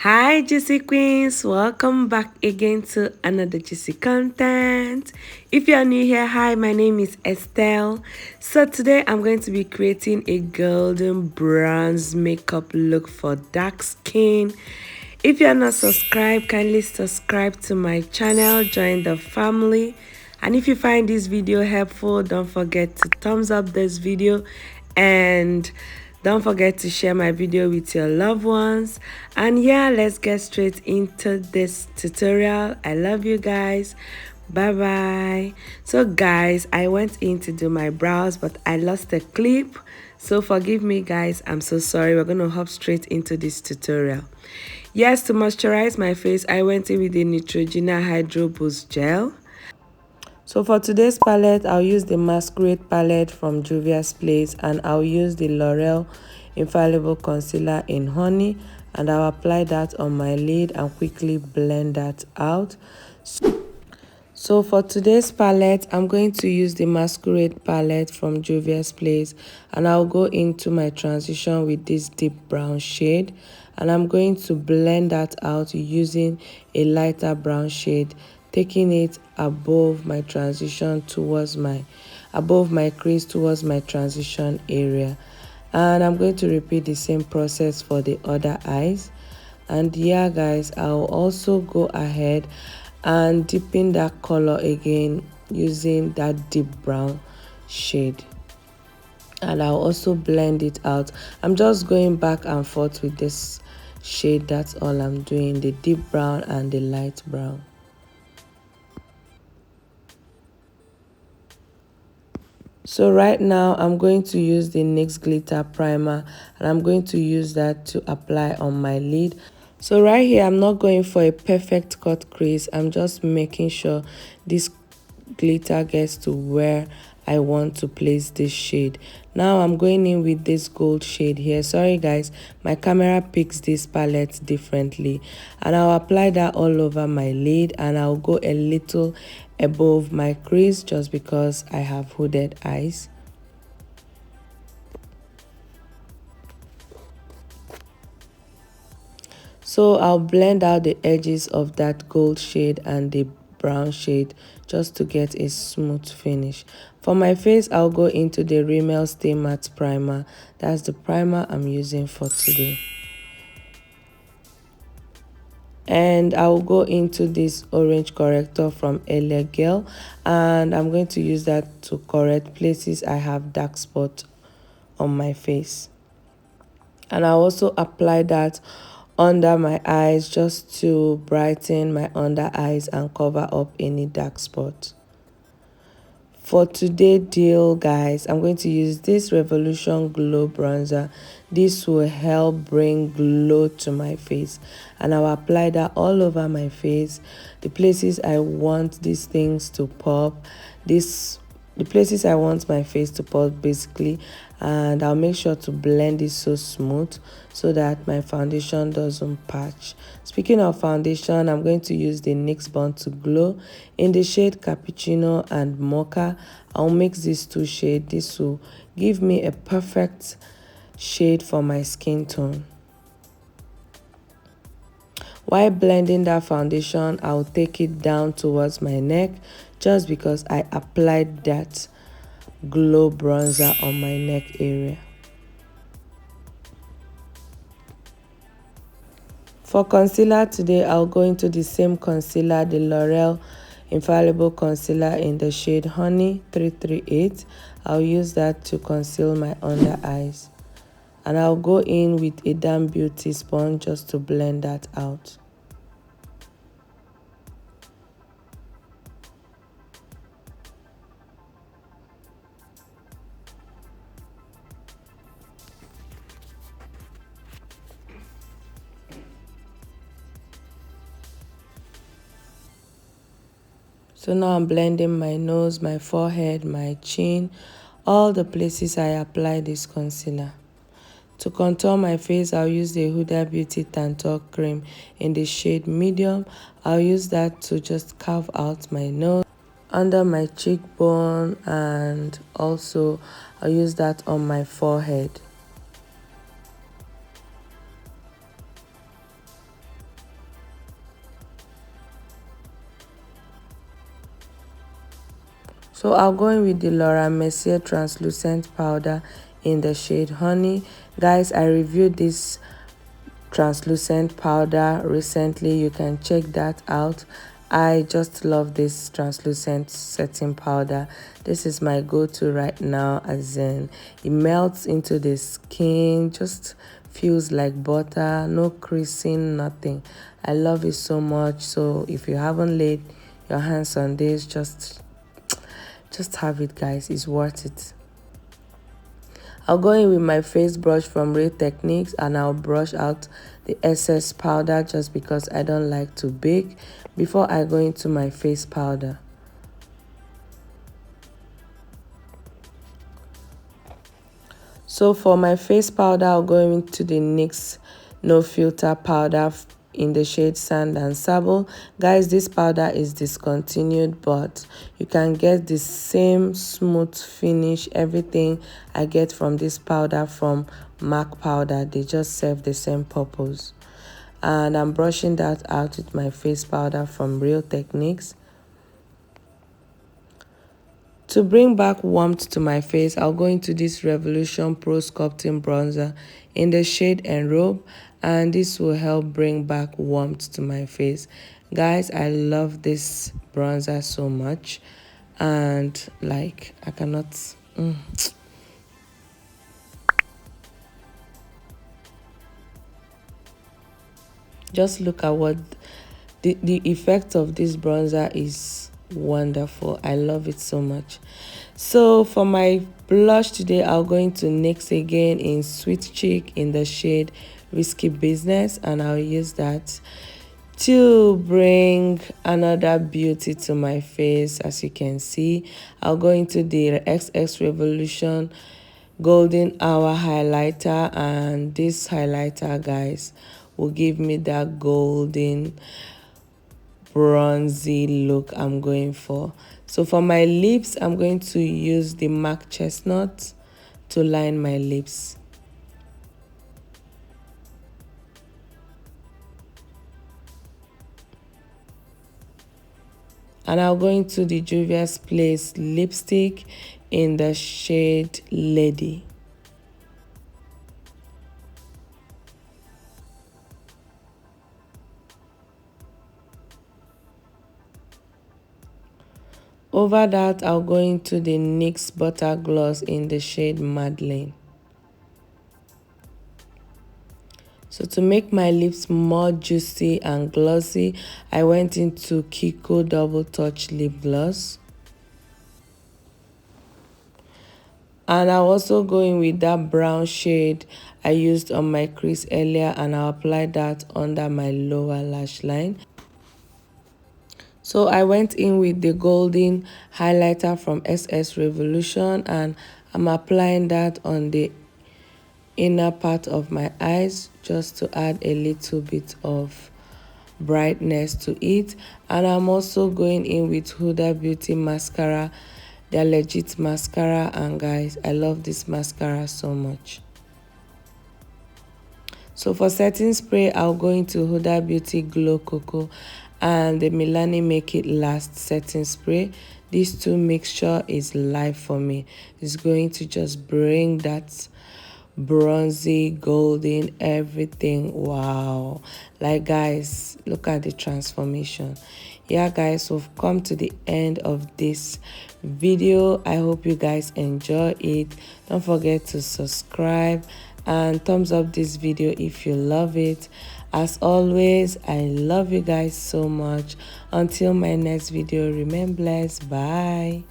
Hi juicy queens, welcome back again to another juicy content. If you are new here, hi, my name is Estelle. So today I'm going to be creating a golden bronze makeup look for dark skin. If you are not subscribed, kindly subscribe to my channel, join the family. And if you find this video helpful, don't forget to thumbs up this video and don't forget to share my video with your loved ones. And yeah, let's get straight into this tutorial. I love you guys. Bye bye. So guys, I went in to do my brows, but I lost the clip, so forgive me guys, I'm so sorry. We're gonna hop straight into this tutorial. Yes, to moisturize my face, I went in with the Neutrogena Hydro Boost Gel. So for today's palette, I'll use the Masquerade palette from JUVIAS Place, and I'll use the L'Oreal Infallible Concealer in Honey, and I'll apply that on my lid and quickly blend that out. So for today's palette, I'm going to use the Masquerade palette from JUVIAS Place, and I'll go into my transition with this deep brown shade, and I'm going to blend that out using a lighter brown shade, taking it above my transition towards above my crease towards my transition area. And I'm going to repeat the same process for the other eyes. And yeah guys, I'll also go ahead and deepen that color again using that deep brown shade, and I'll also blend it out. I'm just going back and forth with this shade, that's all I'm doing, the deep brown and the light brown. So right now I'm going to use the NYX glitter primer, and I'm going to use that to apply on my lid. So right here, I'm not going for a perfect cut crease. I'm just making sure this glitter gets to where I want to place this shade. Now I'm going in with this gold shade here. Sorry guys, my camera picks this palette differently. And I'll apply that all over my lid, and I'll go a little above my crease just because I have hooded eyes. So I'll blend out the edges of that gold shade and the brown shade just to get a smooth finish. For my face, I'll go into the Rimmel Stay Matte Primer. That's the primer I'm using for today. And I'll go into this orange corrector from Estelle, and I'm going to use that to correct places I have dark spots on my face. And I'll also apply that under my eyes just to brighten my under eyes and cover up any dark spots. For today's deal guys, I'm going to use this Revolution Glow bronzer. This will help bring glow to my face, and I'll apply that all over my face, the places I want these things to pop, the places I want my face to pop basically. And I'll make sure to blend it so smooth so that my foundation doesn't patch. Speaking of foundation, I'm going to use the NYX Born to Glow in the shade Cappuccino and Mocha. I'll mix these two shades. This will give me a perfect shade for my skin tone. While blending that foundation, I'll take it down towards my neck just because I applied that glow bronzer on my neck area. For concealer today, I'll go into the same concealer, the L'Oreal Infallible Concealer in the shade Honey 338. I'll use that to conceal my under eyes. And I'll go in with a damp beauty sponge just to blend that out. So now I'm blending my nose, my forehead, my chin, all the places I apply this concealer. To contour my face, I'll use the Huda Beauty Tantour Cream in the shade Medium. I'll use that to just carve out my nose, under my cheekbone, and also I'll use that on my forehead. So I'll go in with the MERCIER translucent powder in the shade Honey. Guys, I reviewed this translucent powder recently. You can check that out. I just love this translucent setting powder. This is my go-to right now, as in it melts into the skin, just feels like butter, no creasing, nothing. I love it so much. So if you haven't laid your hands on this, just have it, guys. It's worth it. I'll go in with my face brush from Real Techniques and I'll brush out the excess powder just because I don't like to bake before I go into my face powder. So for my face powder, I'll go into the NYX No Filter powder in the shade Sand and Sable. Guys, this powder is discontinued, but you can get the same smooth finish, everything I get from this powder from MAC powder. They just serve the same purpose. And I'm brushing that out with my face powder from Real Techniques. To bring back warmth to my face, I'll go into this Revolution Pro Sculpting Bronzer in the shade Enrobe, and this will help bring back warmth to my face. Guys, I love this bronzer so much, and like I cannot... Just look at what the effect of this bronzer is. Wonderful. I love it so much. So for my blush today, I'll go into NYX again in Sweet Cheek in the shade Risky Business, and I'll use that to bring another beauty to my face. As you can see, I'll go into the XX Revolution Golden Hour highlighter, and this highlighter, guys, will give me that golden bronzy look I'm going for. So for my lips, I'm going to use the MAC Chestnut to line my lips. And I'll go into the JUVIAS Place lipstick in the shade Lady. Over that, I'll go into the NYX Butter Gloss in the shade Madeleine. So to make my lips more juicy and glossy, I went into Kiko Double Touch Lip Gloss. And I'll also go in with that brown shade I used on my crease earlier, and I'll apply that under my lower lash line. So I went in with the golden highlighter from SS Revolution, and I'm applying that on the inner part of my eyes just to add a little bit of brightness to it. And I'm also going in with Huda Beauty mascara, their legit mascara, and guys, I love this mascara so much. So for setting spray, I'll go into Huda Beauty Glow Coco and the Milani Make It Last setting spray. These two mixture is life for me. It's going to just bring that bronzy, golden, everything. Wow. Like, guys, look at the transformation. Yeah, guys, we've come to the end of this video. I hope you guys enjoy it. Don't forget to subscribe and thumbs up this video if you love it. As always, I love you guys so much. Until my next video, remain blessed. Bye.